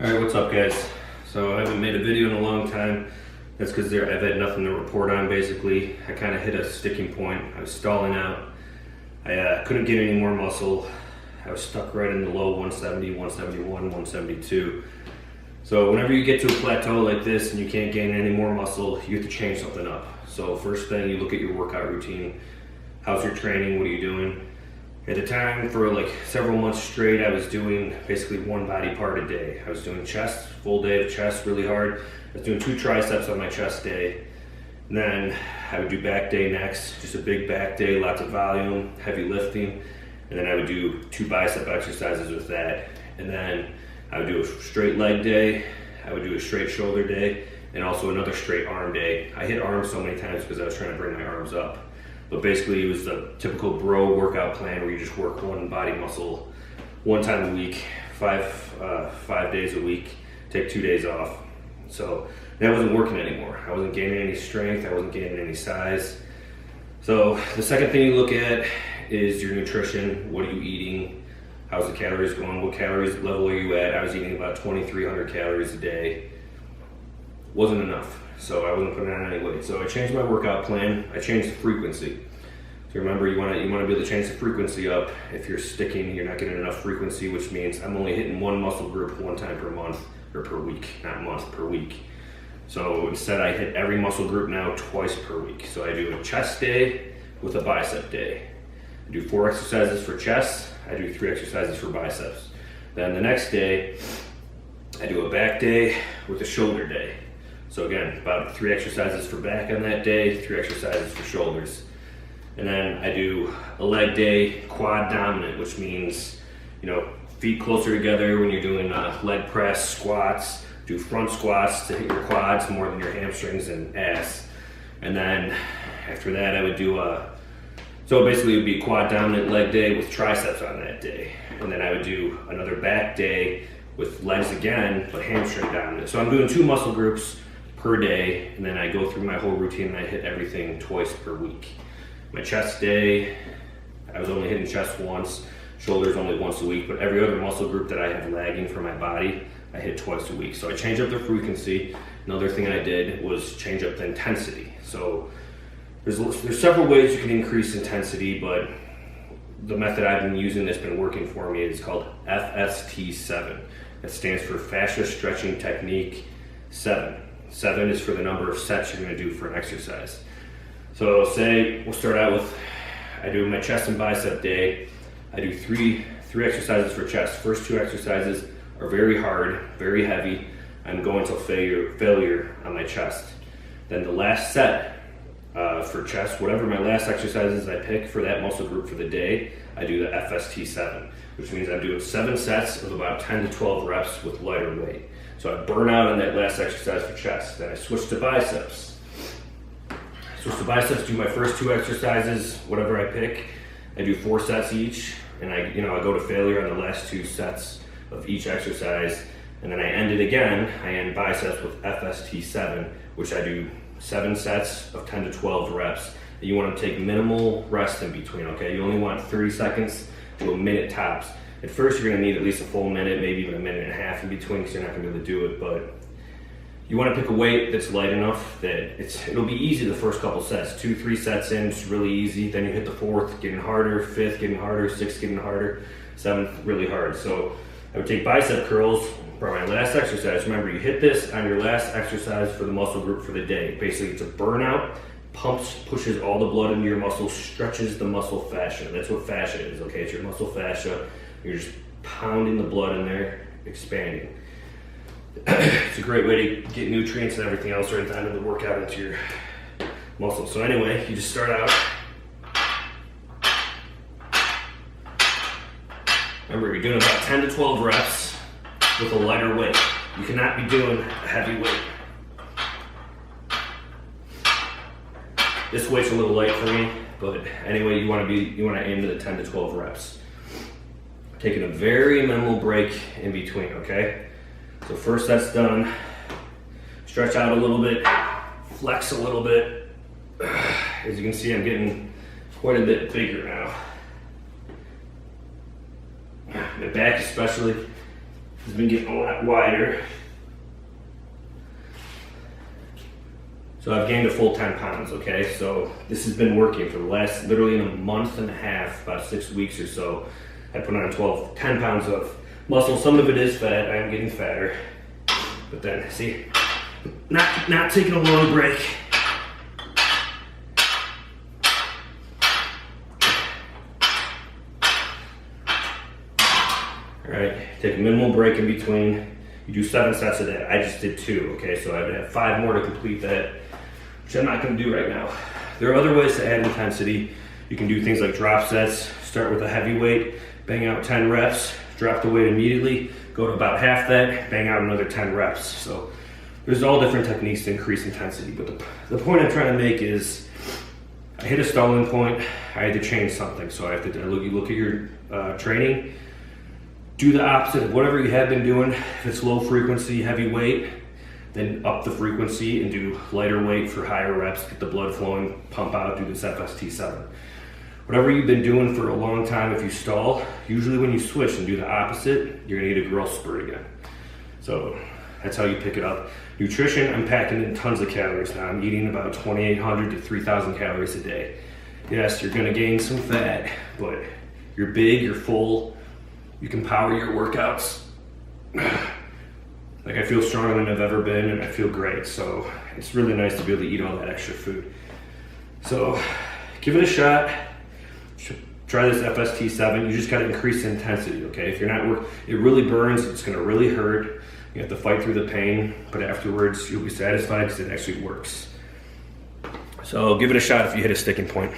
Alright, what's up guys? So I haven't made a video in a long time. That's because I've had nothing to report on basically. I kind of hit a sticking point. I was stalling out. I couldn't get any more muscle. I was stuck right in the low 170, 171, 172. So whenever you get to a plateau like this and you can't gain any more muscle, you have to change something up. So first thing, you look at your workout routine. How's your training? What are you doing? At the time, for like several months straight, I was doing basically one body part a day. I was doing chest, full day of chest really hard. I was doing 2 triceps on my chest day. And then I would do back day next, just a big back day, lots of volume, heavy lifting. And then I would do 2 bicep exercises with that. And then I would do a straight leg day, I would do a straight shoulder day, and also another straight arm day. I hit arms so many times because I was trying to bring my arms up. But basically it was the typical bro workout plan where you just work one body muscle one time a week, five days a week, take 2 days off. So that wasn't working anymore. I wasn't gaining any strength, I wasn't gaining any size. So the second thing you look at is your nutrition. What are you eating? How's the calories going? What calories level are you at? I was eating about 2,300 calories a day. Wasn't enough. So I wasn't putting on any weight. So I changed my workout plan. I changed the frequency. So remember, you want to be able to change the frequency up. If you're sticking, you're not getting enough frequency, which means I'm only hitting one muscle group one time per month or per week, not month, per week. So instead, I hit every muscle group now twice per week. So I do a chest day with a bicep day. I do 4 exercises for chest. I do 3 exercises for biceps. Then the next day, I do a back day with a shoulder day. So again, about 3 exercises for back on that day, 3 exercises for shoulders. And then I do a leg day, quad dominant, which means, feet closer together when you're doing leg press, squats, do front squats to hit your quads more than your hamstrings and ass. And then after that I would do so basically it would be quad dominant leg day with triceps on that day. And then I would do another back day with legs again, but hamstring dominant. So I'm doing 2 muscle groups per day, and then I go through my whole routine and I hit everything twice per week. My chest day, I was only hitting chest once, shoulders only once a week, but every other muscle group that I have lagging for my body, I hit twice a week. So I changed up the frequency. Another thing I did was change up the intensity. So there's several ways you can increase intensity, but the method I've been using that's been working for me is called FST7. That stands for Fascia Stretching Technique 7. 7 is for the number of sets you're going to do for an exercise. So say we'll start out with, I do my chest and bicep day. I do three exercises for chest. First 2 exercises are very hard, very heavy. I'm going till failure on my chest. Then the last set for chest, whatever my last exercises I pick for that muscle group for the day, I do the FST7, which means I'm doing 7 sets of about 10 to 12 reps with lighter weight. So I burn out on that last exercise for chest. Then I switch to biceps. Do my first 2 exercises, whatever I pick. I do 4 sets each, and I go to failure on the last 2 sets of each exercise. And then I end it again. I end biceps with FST7, which I do 7 sets of 10 to 12 reps. You want to take minimal rest in between, okay? You only want 30 seconds to a minute tops. At first, you're going to need at least a full minute, maybe even a minute and a half in between, because you're not going to be able to do it. But you want to pick a weight that's light enough that it'll be easy the first couple sets. 2, 3 sets in, it's really easy. Then you hit the 4th, getting harder, 5th, getting harder, 6th, getting harder, 7th, really hard. So I would take bicep curls for my last exercise. Remember, you hit this on your last exercise for the muscle group for the day. Basically, it's a burnout. Pushes all the blood into your muscles, stretches the muscle fascia. That's what fascia is, okay? It's your muscle fascia. You're just pounding the blood in there, expanding. It's a great way to get nutrients and everything else right at the end of the workout into your muscles. So anyway, you just start out. Remember, you're doing about 10 to 12 reps with a lighter weight. You cannot be doing a heavy weight. This weight's a little light for me, but anyway, you want to aim to the 10 to 12 reps. Taking a very minimal break in between, okay? So first that's done. Stretch out a little bit, flex a little bit. As you can see, I'm getting quite a bit bigger now. My back especially, has been getting a lot wider. So I've gained a full 10 pounds, okay? So this has been working for the last, literally in a month and a half, about 6 weeks or so. I put on 10 pounds of muscle. Some of it is fat, I am getting fatter. But then, see, not taking a long break. All right, take a minimal break in between. You do 7 sets a day. I just did 2, okay? So I would have 5 more to complete that, which I'm not gonna do right now. There are other ways to add intensity. You can do things like drop sets, start with a heavy weight, bang out 10 reps, drop the weight immediately, go to about half that, bang out another 10 reps. So there's all different techniques to increase intensity, but the point I'm trying to make is I hit a stalling point, I had to change something. So I have to look at your training, do the opposite of whatever you have been doing. If it's low frequency, heavy weight, then up the frequency and do lighter weight for higher reps, get the blood flowing, pump out, do this FST7. Whatever you've been doing for a long time, if you stall, usually when you switch and do the opposite, you're gonna get a growth spurt again. So that's how you pick it up. Nutrition, I'm packing in tons of calories now. I'm eating about 2,800 to 3,000 calories a day. Yes, you're gonna gain some fat, but you're big, you're full, you can power your workouts. Like I feel stronger than I've ever been and I feel great. So it's really nice to be able to eat all that extra food. So give it a shot. Try this FST7. You just gotta increase the intensity, okay? If you're not it really burns, it's gonna really hurt. You have to fight through the pain, but afterwards you'll be satisfied because it actually works. So give it a shot if you hit a sticking point.